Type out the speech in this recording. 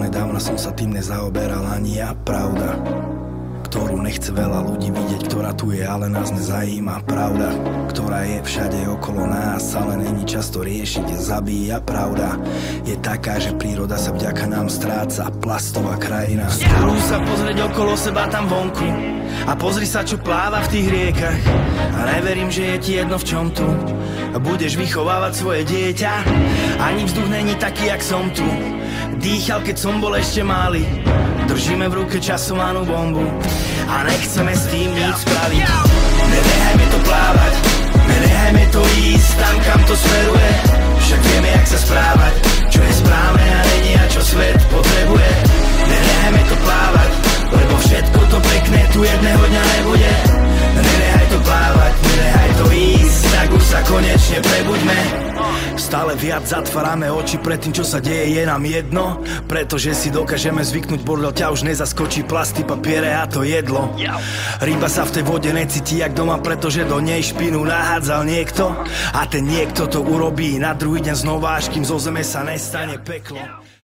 dávno som sa tým nezaoberal ani ja. Pravda, ktorú nechce veľa ľudí vidieť, ktorá tu je, ale nás nezajíma. Pravda, ktorá je všade okolo nás, ale není často riešiť, zabíja. Pravda je taká, že príroda sa vďaka nám stráca, plastová krajina. Skús sa pozrieť okolo seba tam vonku a pozri sa, čo pláva v tých riekach. A neverím, že je ti jedno, v čom tu budeš vychovávať svoje dieťa. Ani vzduch není taký, jak som tu dýchal, keď som bol ešte malý. Držíme v ruke časovanú bombu a nechceme s tým nič spraviť. Nenechajme to plávať, nenechajme to ísť tam, kam to smeruje. Však vieme, jak sa správať, čo je správne a není a čo svet potrebuje. Nenechajme to plávať, lebo všetko to pekné tu jedného dňa nebude. Nenechaj to plávať, nenechaj to ísť, tak už sa konečne prebuďme. Stále viac zatvárame oči pred tým, čo sa deje, je nám jedno, pretože si dokážeme zvyknúť, bordel ťa už nezaskočí, plasty, papiere a to jedlo. Ryba sa v tej vode necíti jak doma, pretože do nej špinu nahádzal niekto a ten niekto to urobí na druhý deň znova, až kým zo zeme sa nestane peklo.